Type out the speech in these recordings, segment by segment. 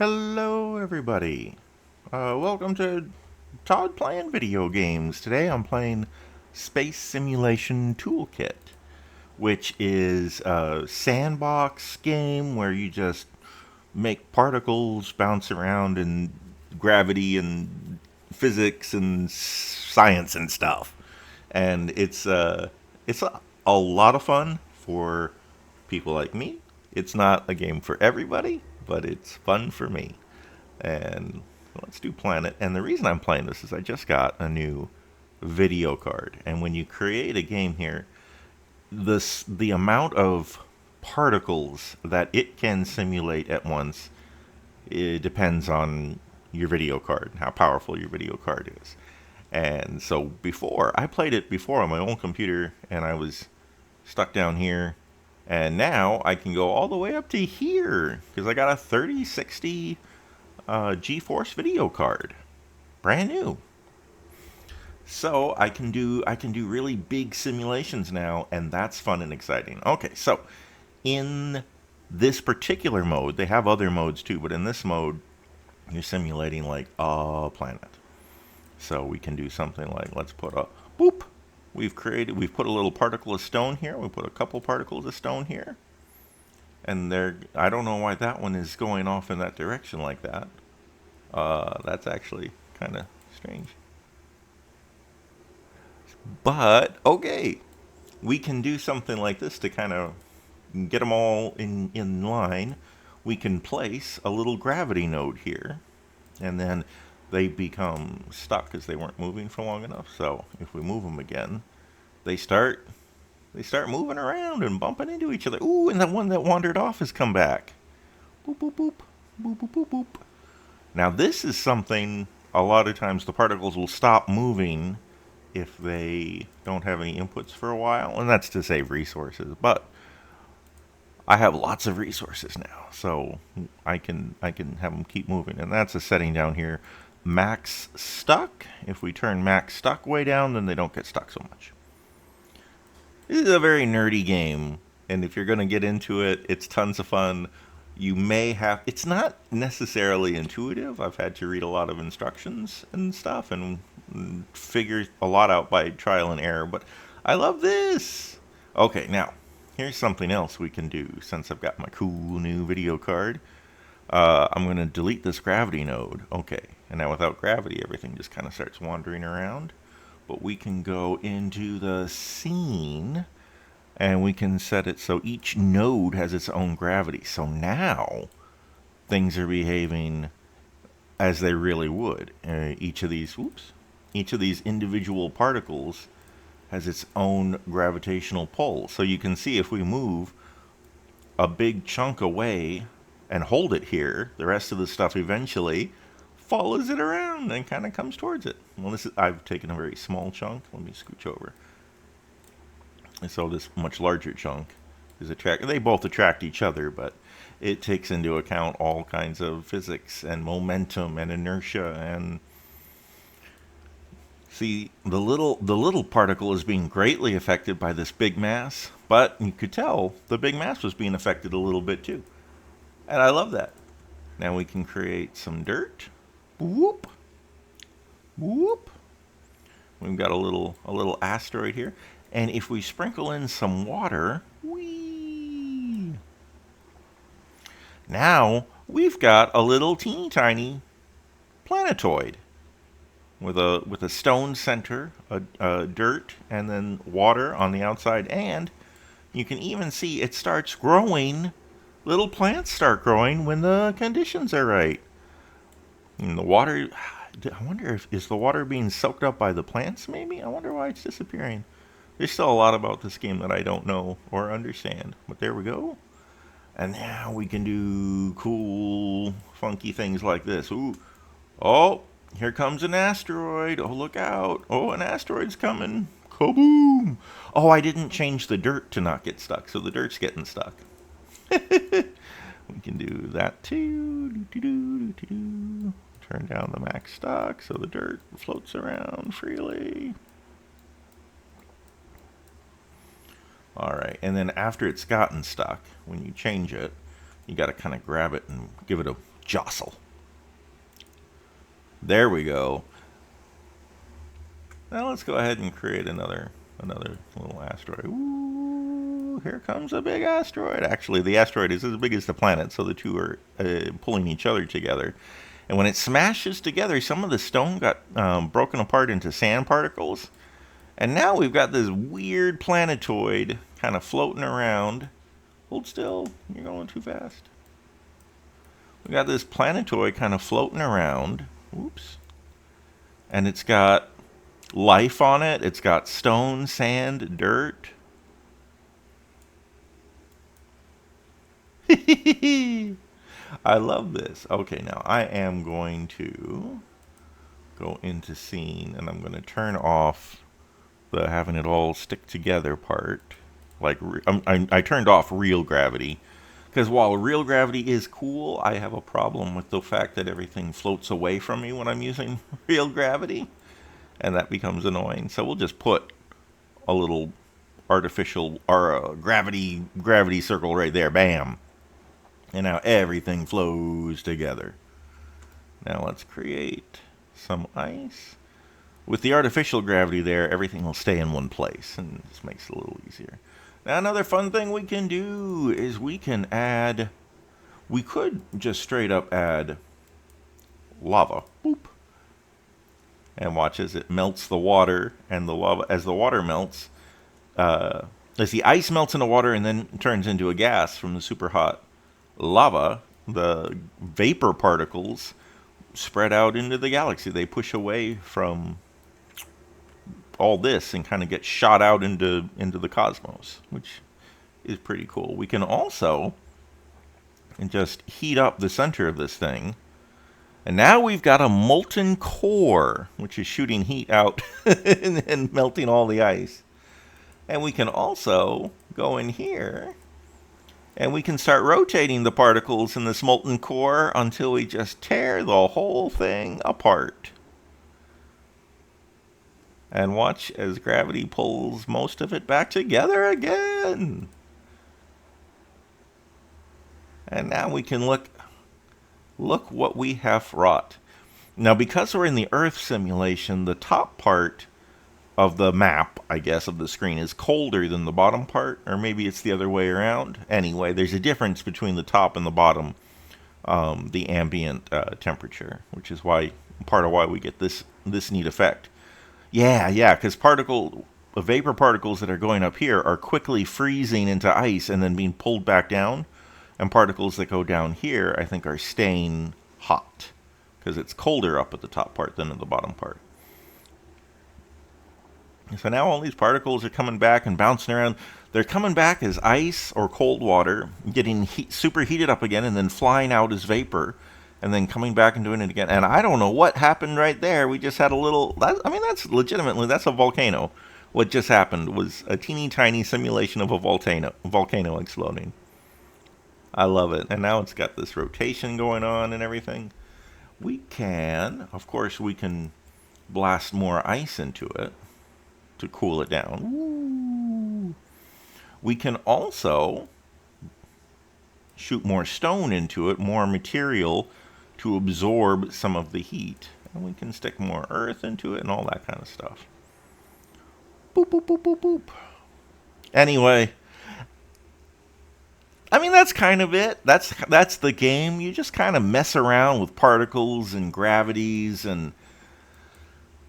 Hello, everybody. Welcome to Todd playing video games. Today I'm playing Space Simulation Toolkit, which is a sandbox game where you just make particles bounce around in gravity and physics and science and stuff. And it's a lot of fun for people like me. It's not a game for everybody, but it's fun for me. And let's do Planet. And the reason I'm playing this is I just got a new video card. And when you create a game here, the amount of particles that it can simulate at once, it depends on your video card, how powerful your video card is. And so before, I played it before on my own computer, and I was stuck down here. And now I can go all the way up to here because I got a 3060 GeForce video card, brand new. So I can do really big simulations now, and that's fun and exciting. Okay, so in this particular mode, they have other modes too, but in this mode, you're simulating like a planet. So we can do something like, let's put a boop. We've put a little particle of stone here. We put a couple particles of stone here. And there, I don't know why that one is going off in that direction like that. That's actually kind of strange. But, okay, we can do something like this to kind of get them all in line. We can place a little gravity node here, and then they become stuck because they weren't moving for long enough. So if we move them again, they start moving around and bumping into each other. Ooh, and the one that wandered off has come back. Boop boop boop boop boop boop boop. Now this is something a lot of times the particles will stop moving if they don't have any inputs for a while, and that's to save resources. But I have lots of resources now, so I can have them keep moving, and that's a setting down here. Max stuck. If we turn max stuck way down, then they don't get stuck so much. This is a very nerdy game, and if you're going to get into it, it's tons of fun. You may have, it's not necessarily intuitive. I've had to read a lot of instructions and stuff and figure a lot out by trial and error, but I love this. Okay, now, here's something else we can do since I've got my cool new video card. I'm going to delete this gravity node. Okay, and now without gravity, everything just kind of starts wandering around. But we can go into the scene and we can set it so each node has its own gravity. So now things are behaving as they really would. Each of these individual particles has its own gravitational pull. So you can see if we move a big chunk away and hold it here, the rest of the stuff eventually follows it around and kind of comes towards it. Well, I've taken a very small chunk. Let me scooch over. And so this much larger chunk is attracted. They both attract each other, but it takes into account all kinds of physics and momentum and inertia. And see, the little particle is being greatly affected by this big mass, but you could tell the big mass was being affected a little bit too. And I love that. Now we can create some dirt. Whoop. Whoop. We've got a little asteroid here. And if we sprinkle in some water, whee! Now we've got a little teeny tiny planetoid with a stone center, a dirt, and then water on the outside. And you can even see it starts growing. Little plants start growing when the conditions are right. And the water, I wonder if is the water being soaked up by the plants maybe? I wonder why it's disappearing. There's still a lot about this game that I don't know or understand. But there we go. And now we can do cool, funky things like this. Ooh. Oh, here comes an asteroid. Oh, look out. Oh, an asteroid's coming. Kaboom. Oh, I didn't change the dirt to not get stuck, so the dirt's getting stuck. We can do that too. Turn down the max stock so the dirt floats around freely. Alright, and then after it's gotten stuck, when you change it, you got to kind of grab it and give it a jostle. There we go. Now let's go ahead and create another little asteroid. Ooh, here comes a big asteroid. Actually, the asteroid is as big as the planet, so the two are pulling each other together. And when it smashes together, some of the stone got broken apart into sand particles. And now we've got this weird planetoid kind of floating around. Hold still, you're going too fast. We got this planetoid kind of floating around. Oops. And it's got life on it. It's got stone, sand, dirt. I love this. Okay, now I am going to go into scene and I'm going to turn off the having it all stick together part. Like I turned off real gravity. Because while real gravity is cool, I have a problem with the fact that everything floats away from me when I'm using real gravity. And that becomes annoying. So we'll just put a little artificial or a gravity circle right there. Bam. And now everything flows together. Now let's create some ice. With the artificial gravity there, everything will stay in one place. And this makes it a little easier. Now another fun thing we can do is we can add, we could just straight up add lava. Boop. And watch as it melts the water, and the lava, as the water melts, as the ice melts in the water and then turns into a gas from the super hot lava, the vapor particles spread out into the galaxy. They push away from all this and kind of get shot out into the cosmos, which is pretty cool. We can also just heat up the center of this thing, and now we've got a molten core, which is shooting heat out and melting all the ice. And we can also go in here and we can start rotating the particles in this molten core until we just tear the whole thing apart. And watch as gravity pulls most of it back together again. And now we can look what we have wrought. Now, because we're in the Earth simulation, the top part of the map, I guess, of the screen is colder than the bottom part, or maybe it's the other way around. Anyway, there's a difference between the top and the bottom, the ambient temperature, which is why part of why we get this neat effect. Yeah, because vapor particles that are going up here are quickly freezing into ice and then being pulled back down. And particles that go down here, I think, are staying hot because it's colder up at the top part than in the bottom part. So now all these particles are coming back and bouncing around. They're coming back as ice or cold water, getting super heated up again, and then flying out as vapor, and then coming back and doing it again. And I don't know what happened right there. We just had a little... that's legitimately... That's a volcano. What just happened was a teeny tiny simulation of a volcano exploding. I love it. And now it's got this rotation going on and everything. Of course, we can blast more ice into it to cool it down. Woo. We can also shoot more stone into it, more material to absorb some of the heat. And we can stick more earth into it and all that kind of stuff. Boop, boop, boop, boop, boop. Anyway, that's kind of it. That's the game. You just kind of mess around with particles and gravities and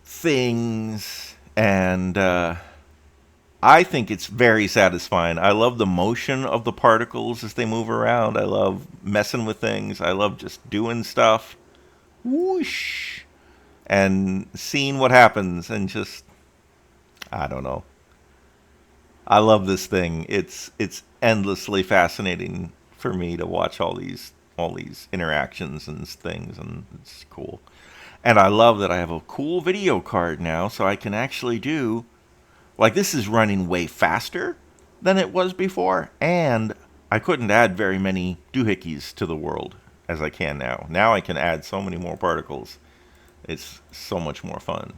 things. And I think it's very satisfying. I love the motion of the particles as they move around. I love messing with things. I love just doing stuff. Whoosh. And seeing what happens and just, I don't know. I love this thing. It's endlessly fascinating for me to watch all these interactions and things, and it's cool. And I love that I have a cool video card now, so I can actually do, like, this is running way faster than it was before, and I couldn't add very many doohickeys to the world as I can now. Now I can add so many more particles. It's so much more fun.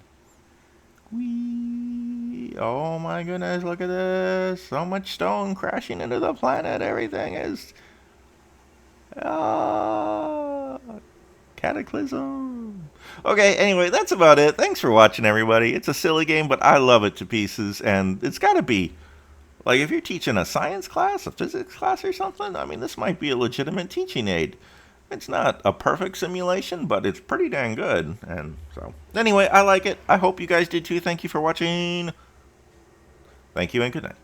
Whee! Oh my goodness, look at this. So much stone crashing into the planet. Everything is... Cataclysm. Okay, anyway, that's about it. Thanks for watching, everybody. It's a silly game, but I love it to pieces, and it's got to be. Like, if you're teaching a science class, a physics class or something, I mean, this might be a legitimate teaching aid. It's not a perfect simulation, but it's pretty dang good. And so, anyway, I like it. I hope you guys did too. Thank you for watching. Thank you and good night.